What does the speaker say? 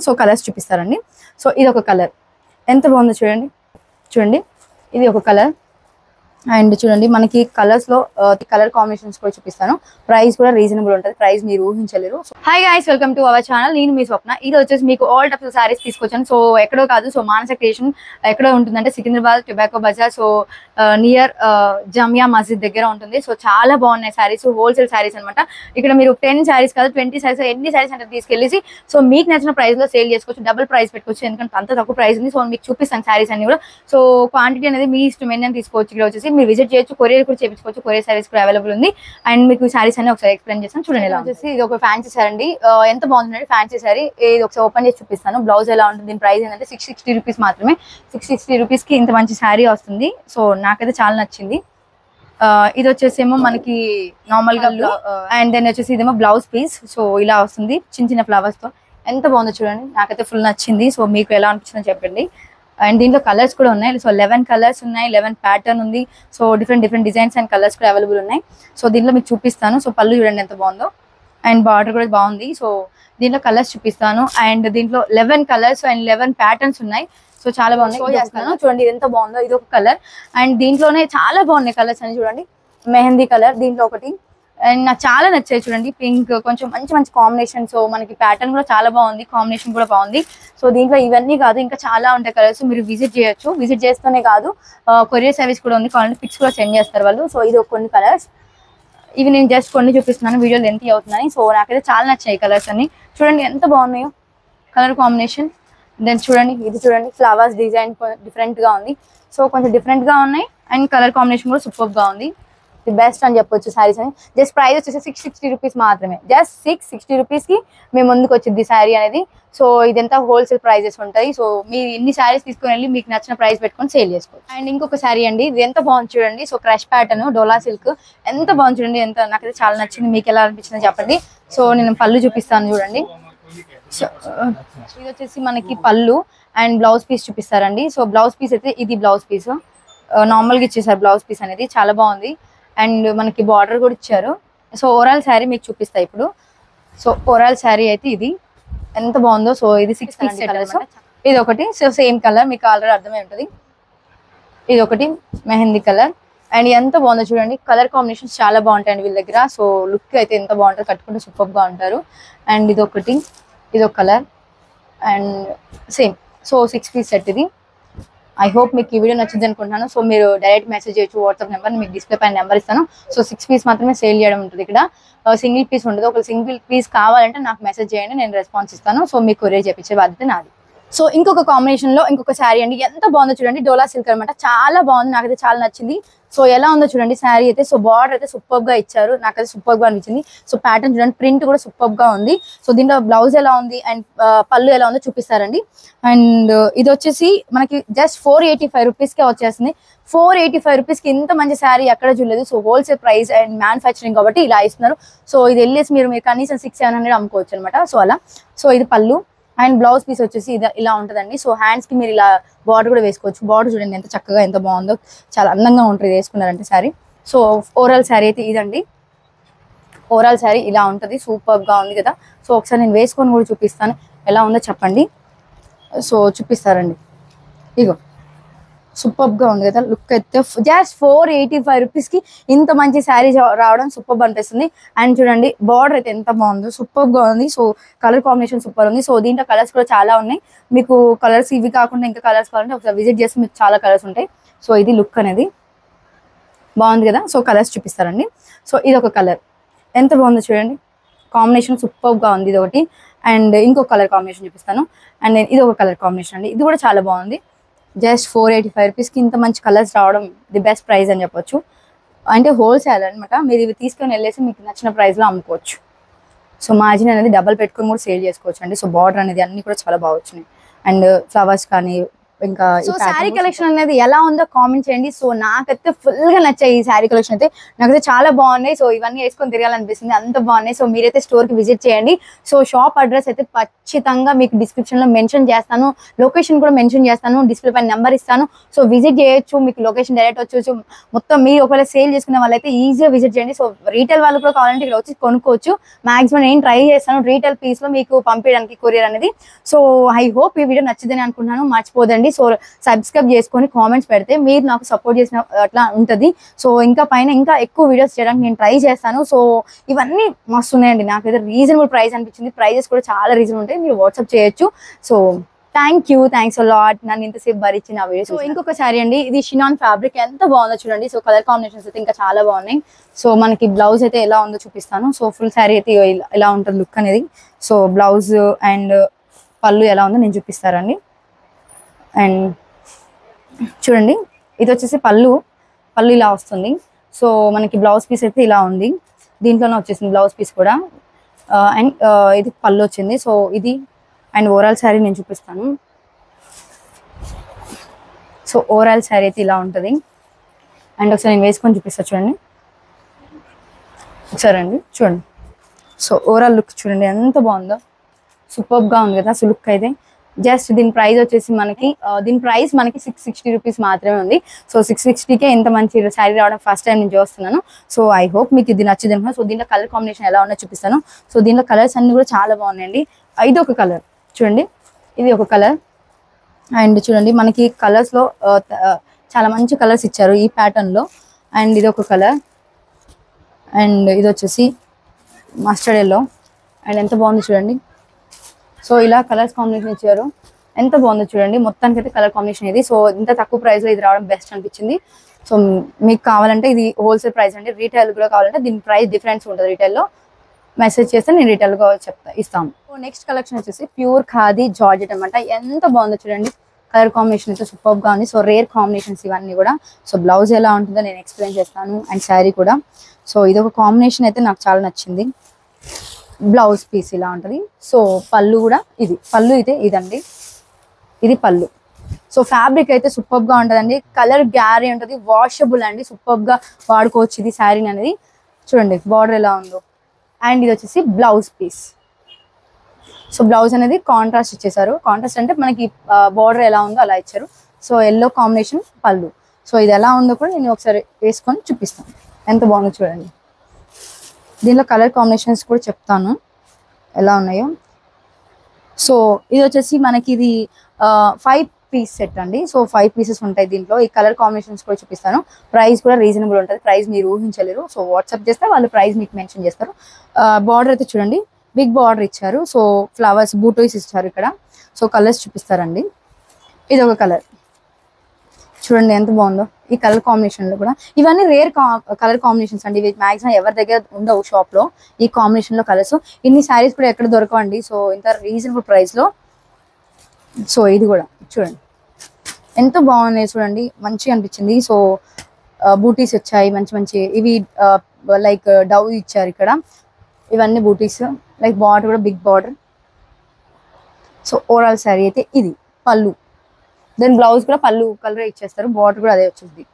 So colours చూపిస్తారండి. So ఇది ఒక కలర్ ఎంత బాగుందో చూడండి ఇది ఒక కలర్. అండ్ చూడండి మనకి కలర్స్ లో కలర్ కాంబినేషన్స్ కూడా చూపిస్తాను. ప్రైస్ కూడా రీజనబుల్ ఉంటుంది, ప్రైస్ మీరు ఊహించలేరు. Hi guys, welcome to our channel. నేను మీ స్వప్న. ఇది వచ్చేసి మీకు ఆల్ టైప్స్ సారీస్ తీసుకొచ్చాను. సో ఎక్కడో కాదు, సో మానస క్రియేషన్ ఎక్కడో ఉంటుందంటే Secunderabad tobacco Bazaar. So near Jamia Masjid దగ్గర ఉంటుంది. సో చాలా బాగున్నాయి సారీస్, హోల్సేల్ సారీస్ అనమాట. ఇక్కడ మీరు 10 సారీస్ కాదు 20 సారీస్, ఎన్ని సారీస్ అంటే తీసుకెళ్ళేసి సో మీకు నచ్చిన ప్రైస్ లో సేల్ చేసుకోవచ్చు, డబుల్ ప్రైస్ పెట్టుకోవచ్చు. ఎందుకంటే అంత తక్కువ ప్రైస్ ఉంది. సో మీకు చూపిస్తాను సారీస్ అన్ని కూడా. సో క్వాంటిటీ అనేది మీ ఇష్టం ఏంటని తీసుకోవచ్చు. ఇక్కడ వచ్చేసి మీరు విజిట్ చేయొచ్చు, కొరియర్ కూడా చేయించుకోవచ్చు, కొరియర్ సర్వీస్ కూడా అవైలబుల్ ఉంది. అండ్ మీకు సారీస్ అన్ని ఒకసారి ఎక్స్ప్లెయిన్ చేస్తాను చూడండి. ఎలా వచ్చేసి ఇది ఒక ఫ్యాన్సీ సారీ అండి. ఎంత బాగుందండి ఫ్యాన్సీ సారీ. ఇది ఒకసారి ఓపెన్ చేసి చూపిస్తాను. బ్లౌజ్ ఎలా ఉంటుంది, దీని ప్రైస్ ఏంటంటే 660 రూపీస్ మాత్రమే. 660 రూపీస్ కి ఇంత మంచి శారీ వస్తుంది. సో నాకైతే చాలా నచ్చింది. ఇది వచ్చేసేమో మనకి నార్మల్ గా అండ్ దెన్ వచ్చేసి ఇదేమో బ్లౌజ్ పీస్. సో ఇలా వస్తుంది చిన్న చిన్న ఫ్లవర్స్ తో. ఎంత బాగుందో చూడండి, నాకైతే ఫుల్ నచ్చింది. సో మీకు ఎలా అనిపించిందో చెప్పండి. అండ్ దీంట్లో కలర్స్ కూడా ఉన్నాయి. సో 11 కలర్స్ ఉన్నాయి, 11 ప్యాటర్న్ ఉంది. So different designs and colours కూడా అవైలబుల్ ఉన్నాయి. సో దీంట్లో మీకు చూపిస్తాను. సో పళ్ళు చూడండి ఎంత బాగుందో, అండ్ బార్డర్ కూడా బాగుంది. సో దీంట్లో కలర్స్ చూపిస్తాను. అండ్ దీంట్లో 11 కలర్స్ అండ్ 11 ప్యాటర్న్స్ ఉన్నాయి. సో చాలా బాగున్నాయి. షో చేస్తాను చూడండి ఎంత బాగుందో. ఇది ఒక కలర్. అండ్ దీంట్లోనే చాలా బాగున్నాయి కలర్స్ అని చూడండి. మెహందీ కలర్ దీంట్లో ఒకటి. అండ్ నాకు చాలా నచ్చాయి చూడండి. పింక్ కొంచెం మంచి మంచి కాంబినేషన్. సో మనకి ప్యాటర్న్ కూడా చాలా బాగుంది, కాంబినేషన్ కూడా బాగుంది. సో దీంట్లో ఇవన్నీ కాదు, ఇంకా చాలా ఉంటాయి కలర్స్. మీరు విజిట్ చేయొచ్చు. విజిట్ చేస్తూనే కాదు, కొరియర్ సర్వీస్ కూడా ఉంది. కావాలంటే పిక్స్ కూడా సెండ్ చేస్తారు వాళ్ళు. సో ఇది కొన్ని కలర్స్. ఇవి నేను జస్ట్ కొన్ని చూపిస్తున్నాను, వీడియో లెంత్ అవుతున్నాయి. సో నాకైతే చాలా నచ్చాయి కలర్స్ అన్ని. చూడండి ఎంత బాగున్నాయో కలర్ కాంబినేషన్. దెన్ చూడండి ఇది చూడండి, ఫ్లవర్స్ డిజైన్ డిఫరెంట్ గా ఉంది. సో కొంచెం డిఫరెంట్ గా ఉన్నాయి. అండ్ కలర్ కాంబినేషన్ కూడా సూపర్ గా ఉంది. ది బెస్ట్ అని చెప్పొచ్చు సారీస్ అని. జస్ట్ ప్రైస్ వచ్చేసి 660 రూపీస్ మాత్రమే. జస్ట్ 660 రూపీస్ కి మేము ముందుకు వచ్చింది శారీ అనేది. సో ఇదంతా హోల్సేల్ ప్రైజెస్ ఉంటాయి. సో మీరు ఇన్ని శారీస్ తీసుకుని వెళ్ళి మీకు నచ్చిన ప్రైస్ పెట్టుకొని సేల్ చేసుకోవచ్చు. అండ్ ఇంకొక శారీ అండి, ఇది ఎంత బాగుంది చూడండి. సో క్రష్ ప్యాటర్న్ డోలా సిల్క్ ఎంత బాగుంది చూడండి. ఎంత నాకైతే చాలా నచ్చింది. మీకు ఎలా అనిపించిందో చెప్పండి. సో నేను పళ్ళు చూపిస్తాను చూడండి. సో ఇది వచ్చేసి మనకి పళ్ళు అండ్ బ్లౌజ్ పీస్ చూపిస్తారండి. సో బ్లౌజ్ పీస్ అయితే ఇది బ్లౌజ్ పీస్ నార్మల్గా ఇచ్చేసారు. బ్లౌజ్ పీస్ అనేది చాలా బాగుంది. అండ్ మనకి బార్డర్ కూడా ఇచ్చారు. సో ఓవరాల్ శారీ మీకు చూపిస్తాయి ఇప్పుడు. సో ఓవరాల్ శారీ అయితే ఇది ఎంత బాగుందో. సో ఇది 6 పీస్ కలర్స్. ఇది ఒకటి. సో సేమ్ కలర్ మీకు ఆల్రెడీ అర్థమై ఉంటుంది. ఇది ఒకటి మెహందీ కలర్. అండ్ ఎంత బాగుందో చూడండి. కలర్ కాంబినేషన్స్ చాలా బాగుంటాయండి వీళ్ళ దగ్గర. సో లుక్ అయితే ఎంత బాగుంటుంది, కట్టుకుంటే సూపర్ గా ఉంటారు. అండ్ ఇది ఒకటి, ఇది ఒక colour and same. So 6 piece set ఇది. ఐ హోప్ మీకు ఈ వీడియో నచ్చింది అనుకుంటున్నాను. సో మీరు డైరెక్ట్ మెసేజ్ చేయొచ్చు. వాట్సాప్ నెంబర్ మీకు డిస్ప్లే పైన నెంబర్ ఇస్తాను. సో 6 పీస్ మాత్రమే సేల్ చేయడం ఉంటుంది ఇక్కడ. సింగిల్ పీస్ ఉంటుంది. ఒక సింగిల్ పీస్ కావాలంటే నాకు మెసేజ్ చేయండి, నేను రెస్పాన్స్ ఇస్తాను. సో మీకు కొరియర్ చేయించే బాధ్యత నాది. సో ఇంకొక కాంబినేషన్ లో ఇంకొక శారీ అండి. ఎంత బాగుందో చూడండి. డోలా సిల్క్ అనమాట. చాలా బాగుంది, నాకైతే చాలా నచ్చింది. సో ఎలా ఉందో చూడండి శారీ అయితే. సో బార్డర్ అయితే సూపర్ గా ఇచ్చారు, నాకైతే సూపర్ గా అనిపించింది. సో ప్యాటర్న్ చూడండి, ప్రింట్ కూడా సూపర్ గా ఉంది. సో దీంట్లో బ్లౌజ్ ఎలా ఉంది అండ్ పళ్ళు ఎలా ఉందో చూపిస్తారండి. అండ్ ఇది వచ్చేసి మనకి జస్ట్ 485 రూపీస్ కే వచ్చేస్తుంది. 485 రూపీస్ కి ఇంత మంచి శారీ ఎక్కడ చూడలేదు. So wholesale price and manufacturing కాబట్టి ఇలా ఇస్తున్నారు. సో ఇది వెళ్ళేసి మీరు కనీసం 600-700 అమ్ముకోవచ్చు అనమాట. సో అలా. సో ఇది పళ్ళు అండ్ బ్లౌజ్ పీస్ వచ్చేసి ఇలా ఉంటుందండి. సో హ్యాండ్స్ కి మీరు ఇలా బార్డర్ కూడా వేసుకోవచ్చు. బార్డర్ చూడండి ఎంత చక్కగా ఎంత బాగుందో, చాలా అందంగా ఉంటుంది వేసుకున్నారంటే శారీ. సో ఓవరాల్ శారీ అయితే ఇదండి. ఓవరాల్ శారీ ఇలా ఉంటుంది, సూపర్ గా ఉంది కదా. సో ఒకసారి నేను వేసుకొని కూడా చూపిస్తాను, ఎలా ఉందో చెప్పండి. సో చూపిస్తారండి. ఇగో సూపర్ గా ఉంది కదా లుక్ అయితే. జస్ట్ 485 రూపీస్ కి ఇంత మంచి శారీ రావడం సూపర్ అనిపిస్తుంది. అండ్ చూడండి బార్డర్ అయితే ఎంత బాగుందో, సూపర్ గా ఉంది. సో కలర్ కాంబినేషన్ సూపర్ ఉంది. సో దీంట్లో కలర్స్ కూడా చాలా ఉన్నాయి. మీకు కలర్స్ ఇవి కాకుండా ఇంకా కలర్స్ కావాలంటే ఒకసారి విజిట్ చేస్తే మీకు చాలా కలర్స్ ఉంటాయి. సో ఇది లుక్ అనేది బాగుంది కదా. సో కలర్స్ చూపిస్తారండి. సో ఇది ఒక కలర్ ఎంత బాగుందో చూడండి. కాంబినేషన్ సూపర్ గా ఉంది ఇది ఒకటి. అండ్ ఇంకొక కలర్ కాంబినేషన్ చూపిస్తాను. అండ్ ఇది ఒక కలర్ కాంబినేషన్ అండి. ఇది కూడా చాలా బాగుంది. జస్ట్ 485 రూపీస్ కి ఇంత మంచి కలర్స్ రావడం ది బెస్ట్ ప్రైస్ అని చెప్పొచ్చు. అంటే హోల్సేల్ అనమాట. మీరు ఇవి తీసుకొని వెళ్ళేసి మీకు నచ్చిన ప్రైస్ లో అమ్ముకోవచ్చు. సో మార్జిన్ అనేది డబల్ పెట్టుకొని కూడా సేల్ చేసుకోవచ్చు అండి. సో బార్డర్ అనేది అన్ని కూడా చాలా బాగా వచ్చినాయి. అండ్ ఫ్లవర్స్ కానీ ఇంకా సో శారీ కలెక్షన్ అనేది ఎలా ఉందో కామెంట్ చేయండి. సో నాకైతే ఫుల్ గా నచ్చాయి ఈ శారీ కలెక్షన్ అయితే, నాకైతే చాలా బాగున్నాయి. సో ఇవన్నీ వేసుకొని తిరగాలనిపిస్తుంది, అంత బాగున్నాయి. సో మీరైతే స్టోర్ కి విజిట్ చేయండి. సో షాప్ అడ్రస్ అయితే ఖచ్చితంగా మీకు డిస్క్రిప్షన్ లో మెన్షన్ చేస్తాను, లొకేషన్ కూడా మెన్షన్ చేస్తాను, డిస్ప్లే పైన నెంబర్ ఇస్తాను. సో విజిట్ చేయొచ్చు, మీకు లొకేషన్ డైరెక్ట్ వచ్చేసి మొత్తం మీరు ఒకవేళ సేల్ చేసుకునే వాళ్ళైతే ఈజీగా విజిట్ చేయండి. సో రీటైల్ వాళ్ళు కూడా కావాలంటే ఇక్కడ వచ్చి కొనుక్కోవచ్చు. మాక్సిమం నేను ట్రై చేస్తాను రీటైల్ పీస్ లో మీకు పంపించడానికి కొరియర్ అనేది. సో ఐ హోప్ ఈ వీడియో నచ్చిందని అనుకుంటున్నాను. మర్చిపోదండి సో సబ్స్క్రైబ్ చేసుకొని కామెంట్స్ పెడితే మీరు నాకు సపోర్ట్ చేసిన అట్లా ఉంటుంది. సో ఇంకా పైన ఇంకా ఎక్కువ వీడియోస్ చేయడానికి నేను ట్రై చేస్తాను. సో ఇవన్నీ మస్తు ఉన్నాయండి, నాకైతే రీజనబుల్ ప్రైస్ అనిపించింది. ప్రైజెస్ కూడా చాలా రీజనబుల్ ఉంటాయి, మీరు వాట్సాప్ చేయొచ్చు. సో థ్యాంక్స్ లాట్ నన్ను ఇంతసేపు భరించి నా వీడియో. సో ఇంకొక సారీ అండి, ఇది షినాన్ ఫ్యాబ్రిక్, ఎంత బాగుందో చూడండి. సో కలర్ కాంబినేషన్స్ అయితే ఇంకా చాలా బాగున్నాయి. సో మనకి బ్లౌజ్ అయితే ఎలా ఉందో చూపిస్తాను. సో ఫుల్ శారీ అయితే ఇలా ఉంటుంది లుక్ అనేది. సో బ్లౌజ్ అండ్ పళ్ళు ఎలా ఉందో నేను చూపిస్తారండి. అండ్ చూడండి, ఇది వచ్చేసి పళ్ళు ఇలా వస్తుంది. సో మనకి బ్లౌజ్ పీస్ అయితే ఇలా ఉంది, దీంట్లోనే వచ్చేసింది బ్లౌజ్ పీస్ కూడా. అండ్ ఇది పళ్ళు వచ్చింది. సో ఇది అండ్ ఓవరాల్ శారీ నేను చూపిస్తాను. సో ఓవరాల్ శారీ అయితే ఇలా ఉంటుంది. అండ్ ఒకసారి నేను వేసుకొని చూపిస్తాను చూడండి ఒకసారి అండి, చూడండి. సో ఓవరాల్ లుక్ చూడండి ఎంత బాగుందో, సూపర్గా ఉంది కదా. సో లుక్ అయితే జస్ట్ దీని ప్రైస్ వచ్చేసి మనకి ప్రైస్ మనకి 660 రూపీస్ మాత్రమే ఉంది. సో 660కే ఇంత మంచి శారీ రావడం ఫస్ట్ టైం నేను చూస్తున్నాను. సో ఐ హోప్ మీకు ఇది నచ్చింది అనుకున్నా. సో దీంట్లో కలర్ కాంబినేషన్ ఎలా ఉందో చూపిస్తాను. సో దీంట్లో కలర్స్ అన్ని కూడా చాలా బాగున్నాయండి. ఇది ఒక కలర్ చూడండి, ఇది ఒక కలర్. అండ్ చూడండి మనకి కలర్స్ లో చాలా మంచి కలర్స్ ఇచ్చారు ఈ ప్యాటర్న్ లో. అండ్ ఇది ఒక కలర్, అండ్ ఇది వచ్చేసి మస్టర్డ్ ఎల్లో. అండ్ ఎంత బాగుంది చూడండి. సో ఇలా కలర్స్ కాంబినేషన్ ఇచ్చారు, ఎంత బాగుందో చూడండి. మొత్తానికి అయితే కలర్ కాంబినేషన్ ఇది. సో ఇంత తక్కువ ప్రైస్ లో ఇది రావడం బెస్ట్ అనిపించింది. సో మీకు కావాలంటే ఇది హోల్సేల్ ప్రైస్ అండి, రీటైల్ కూడా కావాలంటే దీని ప్రైస్ డిఫరెన్స్ ఉంటుంది. రీటైల్లో మెసేజ్ చేస్తే నేను రిటైల్గా ఇస్తాను. సో నెక్స్ట్ కలెక్షన్ వచ్చేసి ప్యూర్ ఖాదీ జార్జెట్ అనమాట. ఎంత బాగుందో చూడండి, కలర్ కాంబినేషన్ అయితే సూపర్గా ఉంది. సో రేర్ కాంబినేషన్స్ ఇవన్నీ కూడా. సో బ్లౌజ్ ఎలా ఉంటుందో నేను ఎక్స్ప్లెయిన్ చేస్తాను, అండ్ శారీ కూడా. సో ఇది ఒక కాంబినేషన్ అయితే నాకు చాలా నచ్చింది. బ్లౌజ్ పీస్ ఇలా ఉంటుంది. సో పళ్ళు కూడా పళ్ళు అయితే ఇదండి, ఇది పళ్ళు. సో ఫ్యాబ్రిక్ అయితే సూపర్గా ఉంటుందండి, కలర్ గ్యారీ ఉంటుంది, వాషబుల్ అండి, సూపర్గా వాడుకోవచ్చు ఇది శారీని అనేది. చూడండి బార్డర్ ఎలా ఉందో. అండ్ ఇది వచ్చేసి బ్లౌజ్ పీస్. సో బ్లౌజ్ అనేది కాంట్రాస్ట్ ఇచ్చేసారు. కాంట్రాస్ట్ అంటే మనకి బార్డర్ ఎలా ఉందో అలా ఇచ్చారు. సో ఎల్లో కాంబినేషన్ పళ్ళు. సో ఇది ఎలా ఉందో కూడా నేను ఒకసారి వేసుకొని చూపిస్తాను, ఎంత బాగుందో చూడండి. దీనిలో కలర్ కాంబినేషన్స్ కూడా చెప్తాను ఎలా ఉన్నాయో. సో ఇది వచ్చేసి మనకి ఇది 5 పీస్ సెట్ అండి. సో 5 పీసెస్ ఉంటాయి దీంట్లో. ఈ కలర్ కాంబినేషన్స్ కూడా చూపిస్తాను. ప్రైస్ కూడా రీజనబుల్ ఉంటుంది, ప్రైస్ మీరు ఊహించలేరు. సో వాట్సాప్ చేస్తే వాళ్ళు ప్రైస్ మీకు మెన్షన్ చేస్తారు. బార్డర్ అయితే చూడండి బిగ్ బార్డర్ ఇచ్చారు. సో ఫ్లవర్స్ బూటోస్ ఇచ్చారు ఇక్కడ. సో కలర్స్ చూపిస్తారండి. ఇది ఒక కలర్ చూడండి ఎంత బాగుందో ఈ కలర్ కాంబినేషన్ లో కూడా. ఇవన్నీ రేర్ కలర్ కాంబినేషన్స్ అండి, ఇవి మాక్సిమం ఎవరి దగ్గర ఉండవు షాప్ లో ఈ కాంబినేషన్ లో కలర్స్. ఇన్ని శారీస్ కూడా ఎక్కడ దొరకవండి, సో ఇంత రీజనబుల్ ప్రైస్ లో. సో ఇది కూడా చూడండి ఎంత బాగున్నాయి చూడండి, మంచిగా అనిపించింది. సో బూటీస్ వచ్చాయి మంచి ఇవి, లైక్ డవ్ ఇచ్చారు ఇక్కడ. ఇవన్నీ బూటీస్, లైక్ బార్డర్ కూడా big border. So overall sari అయితే ఇది పళ్ళు, దెన్ బ్లౌజ్ కూడా పళ్ళు కలర్ ఇచ్చేస్తారు, బార్డర్ కూడా అదే వచ్చేది.